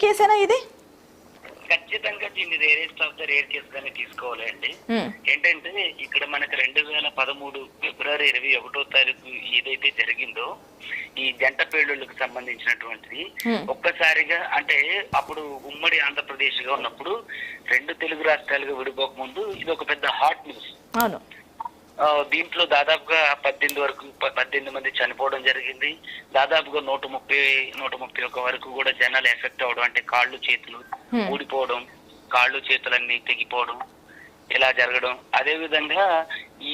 కేసేనా ఇది? ఖచ్చితంగా దీన్ని rarest of the rare case గానే తీసుకోవాలండి. ఏంటంటే ఇక్కడ మనకి 2013 ఫిబ్రవరి 21 ఏదైతే జరిగిందో ఈ జంట పేలుళ్లకు సంబంధించినటువంటిది ఒక్కసారిగా అంటే అప్పుడు ఉమ్మడి ఆంధ్రప్రదేశ్ గా ఉన్నప్పుడు 2 తెలుగు రాష్ట్రాలుగా విడిపోక ముందు ఇది ఒక పెద్ద హాట్ న్యూస్. అవును. దీంట్లో దాదాపుగా 18 మంది చనిపోవడం జరిగింది. దాదాపుగా 131 వరకు కూడా జనాలు ఎఫెక్ట్ అవడం, అంటే కాళ్ళు చేతులు ఊడిపోవడం, కాళ్ళు చేతులన్నీ తెగిపోవడం ఇలా జరగడం. అదే విధంగా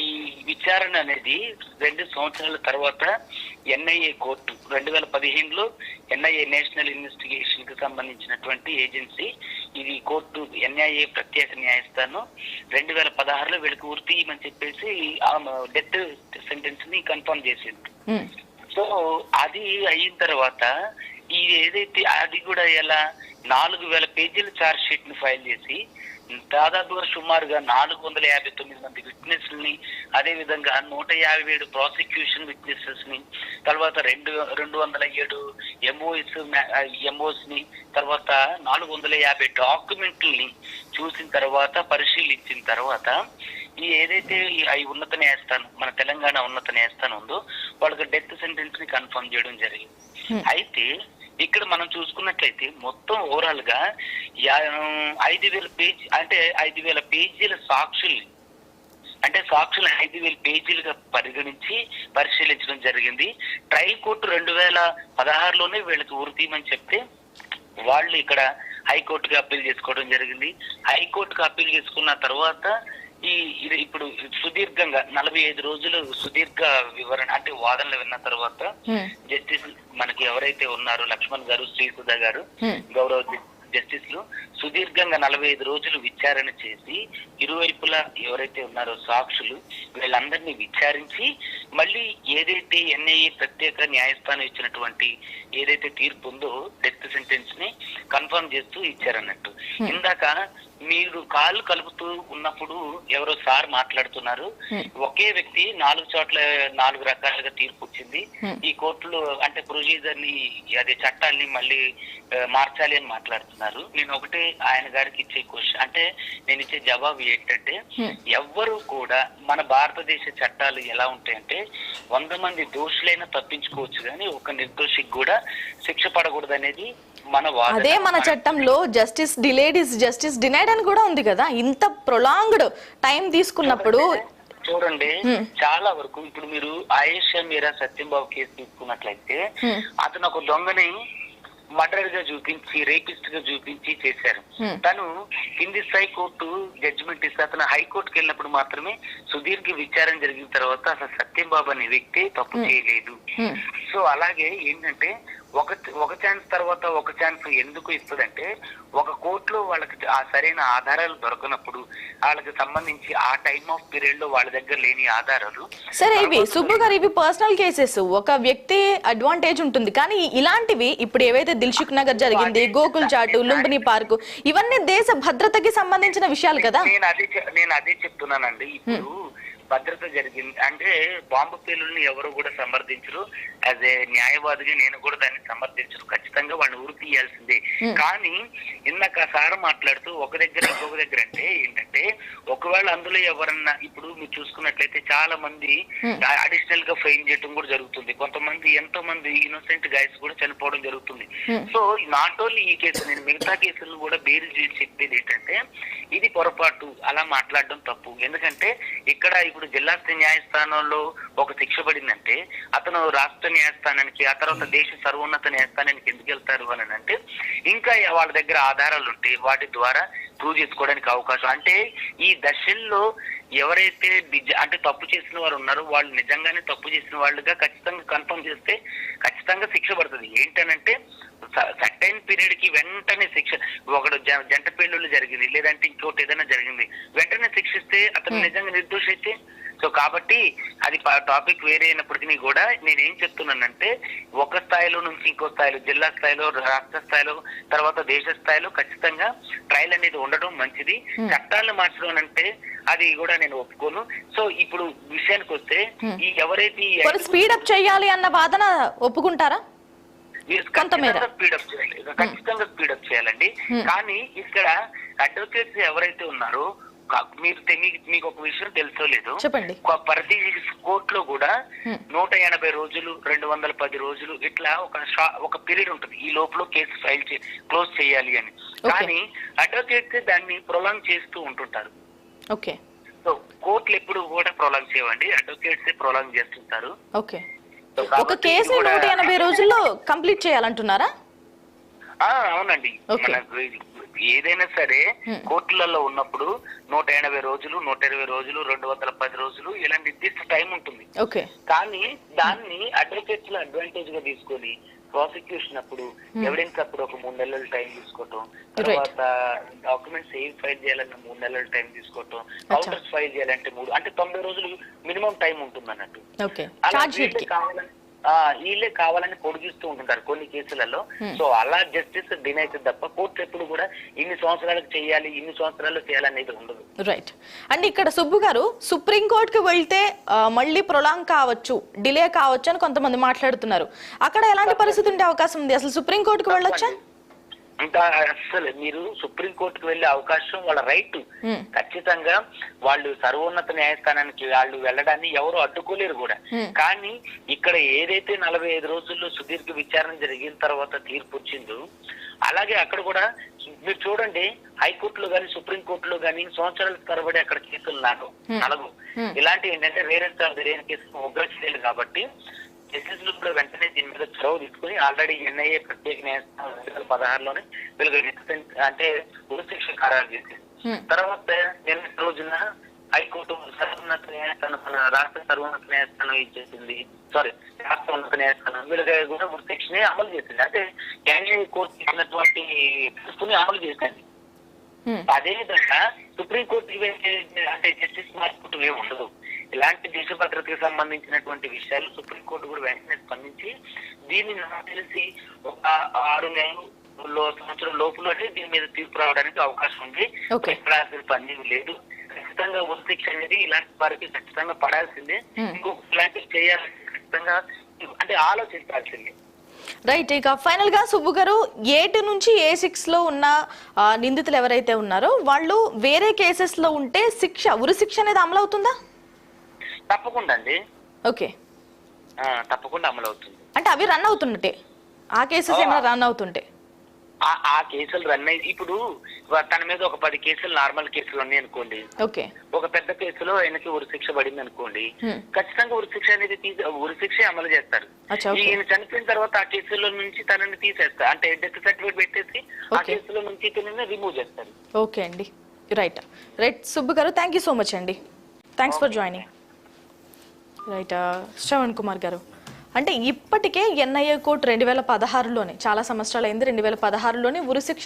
ఈ విచారణ అనేది 2 సంవత్సరాల తర్వాత ఎన్ఐఏ కోర్టు 2015లో ఎన్ఐఏ నేషనల్ ఇన్వెస్టిగేషన్ కి సంబంధించినటువంటి ఏజెన్సీ ఇది కోర్టు ఎన్ఐఏ ప్రత్యేక న్యాయస్థానం 2016లో వీళ్ళకి ఉరి తీయమని చెప్పేసి డెత్ సెంటెన్స్ ని కన్ఫర్మ్ చేసింది. సో అది అయిన తర్వాత ఈ ఏదైతే అది కూడా ఎలా 4000 పేజీల ఛార్జ్ షీట్ ని ఫైల్ చేసి దాదాపుగా సుమారుగా 459 మంది విట్నెస్ ని, అదే విధంగా 157 ప్రాసిక్యూషన్ విట్నెసెస్ ని, తర్వాత 207 ఎంఓస్ ని, తర్వాత 450 డాక్యుమెంట్లని చూసిన తర్వాత పరిశీలించిన తర్వాత ఈ ఏదైతే ఈ ఉన్నత న్యాయస్థానం మన తెలంగాణ ఉన్నత న్యాయస్థానం ఉందో వాళ్ళకి డెత్ సెంటెన్స్ ని కన్ఫర్మ్ చేయడం జరిగింది. అయితే ఇక్కడ మనం చూసుకున్నట్లయితే మొత్తం ఓవరాల్ గా 5,000 పేజీల సాక్షుల్ని, అంటే సాక్షులు 5,000 పేజీలుగా పరిగణించి పరిశీలించడం జరిగింది. ట్రయల్ కోర్టు 2016లోనే వీళ్ళకి ఉరి తీయమని చెప్తే వాళ్ళు ఇక్కడ హైకోర్టుకి అప్పీల్ చేసుకోవడం జరిగింది. హైకోర్టుకి అప్పీల్ చేసుకున్న తర్వాత ఇది ఇప్పుడు సుదీర్ఘంగా 45 రోజులు సుదీర్ఘ వివరణ అంటే వాదనలు విన్న తర్వాత జస్టిస్ మనకి ఎవరైతే ఉన్నారో లక్ష్మణ్ గారు, శ్రీసుధా గారు గౌరవ జస్టిస్లు సుదీర్ఘంగా 45 రోజులు విచారణ చేసి ఇరువైపులా ఎవరైతే ఉన్నారో సాక్షులు వీళ్ళందరినీ విచారించి మళ్ళీ ఏదైతే ఎన్ఐఏ ప్రత్యేక న్యాయస్థానం ఇచ్చినటువంటి ఏదైతే తీర్పు ఉందో డెత్ సెంటెన్స్ ని కన్ఫర్మ్ చేస్తూ ఇచ్చారన్నట్టు. ఇందాక మీరు కాళ్ళు కలుపుతూ ఉన్నప్పుడు ఎవరో సార్ మాట్లాడుతున్నారు, ఒకే వ్యక్తి 4 చోట్ల 4 రకాలుగా తీర్పు వచ్చింది, ఈ కోర్టులో అంటే ప్రొసీజర్ ని అదే చట్టాన్ని మళ్ళీ మార్చాలి అని మాట్లాడుతున్నారు. నేను ఒకటే ఆయన గారికి ఇచ్చే క్వశ్చన్ అంటే నేను ఇచ్చే జవాబు ఏంటంటే ఎవ్వరూ కూడా మన భారతదేశ చట్టాలు ఎలా ఉంటాయంటే 100 మంది దోషులైనా తప్పించుకోవచ్చు కానీ ఒక నిర్దోషికి కూడా శిక్ష పడకూడదు అనేది మన వాదన. అదే మన చట్టంలో justice delayed is justice denied అని కూడా ఉంది కదా. ఇంత ప్రొలాంగ్డ్ టైం తీసుకున్నప్పుడు చూడండి చాలా వరకు ఇప్పుడు మీరు ఆయేషా మీరా సత్యంబాబు కేసు తీసుకున్నట్లయితే అతను ఒక దొంగని మర్డర్ గా చూపించి రేపిస్ట్ గా చూపించి చేశారు. తను కింది స్థాయి కోర్టు జడ్జిమెంట్ ఇస్తే అతను హైకోర్టుకి వెళ్ళినప్పుడు మాత్రమే సుదీర్ఘ విచారణ జరిగిన తర్వాత అసలు సత్యంబాబు అనే వ్యక్తి తప్పు చేయలేదు. సో అలాగే ఏంటంటే ఒక ఛాన్స్ తర్వాత ఒక ఛాన్స్ ఎందుకు ఇస్తుందంటే ఒక కోర్టులో వాళ్ళకి ఆ సరైన ఆధారాలు దొరకనప్పుడు వాళ్ళకి సంబంధించి ఆ టైమ్ ఆఫ్ పీరియడ్ లో వాళ్ళ దగ్గర లేని ఆధారాలు. సరే ఇవి సుబ్బు గారు ఇవి పర్సనల్ కేసెస్, ఒక వ్యక్తి అడ్వాంటేజ్ ఉంటుంది. కానీ ఇలాంటివి ఇప్పుడు ఏవైతే దిల్సుఖ్ నగర్ జరిగింది, గోకుల్ చాటు, లుంబిని పార్కు ఇవన్నీ దేశ భద్రతకి సంబంధించిన విషయాలు కదా. నేను అదే చెప్తున్నానండి. ఇప్పుడు భద్రత జరిగింది అంటే బాంబు పేలుల్ని ఎవరు కూడా సమర్థించరు. యాజ్ ఏ న్యాయవాదిగా నేను కూడా దాన్ని సమర్థించరు. ఖచ్చితంగా వాళ్ళు ఉరి తీయాల్సిందే. కానీ ఇందాక సార్ మాట్లాడుతూ ఒక దగ్గర ఇంకొక దగ్గర అంటే ఏంటంటే ఒకవేళ అందులో ఎవరన్నా ఇప్పుడు మీరు చూసుకున్నట్లయితే చాలా మంది అడిషనల్ గా ఫైన్ చేయడం కూడా జరుగుతుంది. కొంతమంది ఎంతో మంది ఇన్నోసెంట్ గైస్ కూడా చనిపోవడం జరుగుతుంది. సో నాట్ ఓన్లీ ఈ కేసు, నేను మిగతా కేసులను కూడా బేరీ చేసి చెప్పేది ఏంటంటే ఇది పొరపాటు, అలా మాట్లాడడం తప్పు. ఎందుకంటే ఇక్కడ ఇప్పుడు జిల్లా న్యాయస్థానంలో ఒక శిక్ష పడిందంటే అతను రాష్ట్ర న్యాయస్థానానికి ఆ తర్వాత దేశ సర్వోన్నత న్యాయస్థానానికి ఎందుకు వెళ్తారు అని అంటే ఇంకా వాళ్ళ దగ్గర ఆధారాలు ఉంటే వాటి ద్వారా ప్రూవ్ చేసుకోవడానికి అవకాశం. అంటే ఈ దశల్లో ఎవరైతే అంటే తప్పు చేసిన వారు ఉన్నారో వాళ్ళు నిజంగానే తప్పు చేసిన వాళ్ళుగా ఖచ్చితంగా కన్ఫర్మ్ చేస్తే ఖచ్చితంగా శిక్ష పడుతుంది. ఏంటనంటే సర్టైన్ పీరియడ్ కి వెంటనే శిక్ష, ఒకడు జంట పెళ్లిళ్ళు జరిగింది లేదంటే ఇంకోటి ఏదైనా జరిగింది వెంటనే శిక్షిస్తే అతను నిజంగా నిర్దోషి అయితే. సో కాబట్టి అది టాపిక్ వేరే అయినప్పటికీ కూడా నేనేం చెప్తున్నానంటే ఒక స్థాయిలో నుంచి ఇంకో స్థాయిలో, జిల్లా స్థాయిలో, రాష్ట్ర స్థాయిలో, తర్వాత దేశ స్థాయిలో ఖచ్చితంగా ట్రయల్ అనేది ఉండడం మంచిది. చట్టాలను మార్చడం అంటే అది కూడా నేను ఒప్పుకోను. సో ఇప్పుడు విషయానికి వస్తే ఈ ఎవరైతే స్పీడప్ చేయాలి అన్న వాదన ఒప్పుకుంటారా? మీరు కొంతమేర. ఖచ్చితంగా స్పీడప్ చేయాలి, ఖచ్చితంగా స్పీడప్ చేయాలండి. కానీ ఇక్కడ అడ్వకేట్స్ ఎవరైతే ఉన్నారో మీకు ఒక విషయం తెలుసో లేదు, చెప్పండి. ప్రతి కోర్టులో కూడా 180 రోజులు 210 రోజులు ఇట్లా ఒక పీరియడ్ ఉంటుంది, ఈ లోపల కేసు ఫైల్ క్లోజ్ చేయాలి అని. కానీ అడ్వకేట్స్ దాన్ని ప్రొలాంగ్ చేస్తూ ఉంటుంటారు. ఓకే. సో కోర్టులు ఎప్పుడు కూడా ప్రొలాంగ్ చేయవండి, అడ్వకేట్స్ ప్రొలాంగ్ చేస్తుంటారు. ఓకే. ఒక కేసు 180 రోజుల్లో కంప్లీట్ చేయాలంటున్నారా? అవునండి. మనకు ఏదైనా సరే కోర్టులలో ఉన్నప్పుడు 180 రోజులు 120 రోజులు 210 రోజులు ఇలా నిర్దిష్ట టైం ఉంటుంది. కానీ దాన్ని అడ్వకేట్స్ లో అడ్వాంటేజ్ గా తీసుకొని ప్రాసిక్యూషన్ అప్పుడు ఎవిడెన్స్ అప్పుడు ఒక 3 నెలలు టైం తీసుకోవటం, తర్వాత డాక్యుమెంట్స్ ఏం ఫైల్ చేయాలన్న 3 నెలలు టైం తీసుకోవటం, కౌంటర్స్ ఫైల్ చేయాలంటే 3 అంటే 90 రోజులు మినిమం టైం ఉంటుంది అన్నట్టు. వీళ్ళే కావాలని పొడిగిస్తూ ఉంటుంటారు కొన్ని కేసులలో. సో అలా జస్టిస్ డినై అవుతుంది తప్ప కోర్టు ఎప్పుడు కూడా ఇన్ని సంవత్సరాలకు చేయాలి ఇన్ని సంవత్సరాల్లో చేయాలనేది ఉండదు. రైట్. అండ్ ఇక్కడ సుబ్బు గారు సుప్రీం కోర్టుకి వెళ్తే మళ్ళీ ప్రొలాంగ్ కావచ్చు, డిలే కావచ్చు అని కొంతమంది మాట్లాడుతున్నారు. అక్కడ ఎలాంటి పరిస్థితి ఉండే అవకాశం ఉంది? అసలు సుప్రీం కోర్టుకు వెళ్ళొచ్చా? ఇంకా అసలు మీరు సుప్రీం కోర్టుకు వెళ్లే అవకాశం వాళ్ళ రైట్. ఖచ్చితంగా వాళ్ళు సర్వోన్నత న్యాయస్థానానికి వాళ్ళు వెళ్ళడాన్ని ఎవరు అడ్డుకోలేరు కూడా. కానీ ఇక్కడ ఏదైతే 45 రోజుల్లో సుదీర్ఘ విచారణ జరిగిన తర్వాత తీర్పు వచ్చిందో అలాగే అక్కడ కూడా మీరు చూడండి, హైకోర్టులో గానీ సుప్రీం కోర్టులో గానీ సంవత్సరాల తరబడి అక్కడ కేసులు నలగు. ఇలాంటి ఏంటంటే రేర్ కేసులు ఉగ్రచర్యలు కాబట్టి జస్టిస్లు కూడా వెంటనే దీని మీద చొరవ తీసుకుని ఆల్రెడీ ఎన్ఐఏ ప్రత్యేక న్యాయస్థానం 2016లోనే వీళ్ళకి అంటే ఉరిశిక్ష ఖరారు చేసింది. తర్వాత నిన్న రోజున హైకోర్టు సర్వోన్నత న్యాయస్థానం రాష్ట్ర సర్వోన్నత న్యాయస్థానం ఇచ్చేసింది, రాష్ట్ర ఉన్నత న్యాయస్థానం వీళ్ళకి కూడా ఉరిశిక్షనే అమలు చేసింది. అంటే ఎన్ఐఏ కోర్టు ఇచ్చినటువంటి తీర్పుని అమలు చేసింది. అదే విధంగా సుప్రీం కోర్టు అంటే జస్టిస్ మార్చుకుంటూ ఏమి ఉండదు. ఇలాంటి దేశ భద్రతకు సంబంధించినటువంటి విషయాలు సుప్రీంకోర్టు కూడా వెంటనే స్పందించి దీన్ని నాకు తెలిసి ఒక 6 నెలలు సంవత్సరం లోపలనే దీని మీద తీర్పు రావడానికి అవకాశం ఉంది. ఇక్కడ పని లేదు. ఖచ్చితంగా ఉరిశిక్ష అనేది ఇలాంటి వారికి ఖచ్చితంగా పడాల్సిందే. ఇంకొక ఇలాంటివి చేయాలంటే ఖచ్చితంగా అంటే ఆలోచించాల్సిందే. రైట్. ఇక ఫైనల్ గా సుబ్బు గారు, 8 నుంచి A6 లో ఉన్న నిందితులు ఎవరైతే ఉన్నారో వాళ్ళు వేరే కేసెస్ లో ఉంటే ఉరి శిక్ష అనేది అమలు అవుతుందా? తప్పకుండా అండి. ఓకే. తప్పకుండా అమలు అవుతుంది. అంటే అవి రన్ అవుతున్నట్టే ఆ కేసెస్ ఏమైనా రన్ అవుతుంటే ఆ కేసులు రన్ అయ్యి ఇప్పుడు తన మీద ఒక 10 కేసులు నార్మల్ కేసులు ఉన్నాయి అనుకోండి, ఒక పెద్ద కేసులో ఆయనకి ఉరిశిక్ష పడింది అనుకోండి, ఖచ్చితంగా ఉరిశిక్ష అనేది ఉరిశిక్ష అమలు చేస్తారు. ఈయన చనిపోయిన తర్వాత ఆ కేసులో నుంచి తనని తీసేస్తారు, అంటే డెత్ సర్టిఫికేట్ పెట్టేసి ఆ కేసులో నుంచి ఇతనిని రిమూవ్ చేస్తారు. ఓకే అండి. రైట్. సుబ్బు గారు, థ్యాంక్ యూ సో మచ్ అండి. Thanks for joining. Right. Shravan Kumar గారు, అంటే ఇప్పటికే ఎన్ఐఏ కోర్టు 2016లోనే చాలా సంవత్సరాలు అయింది, 2016లోనే ఉరిశిక్ష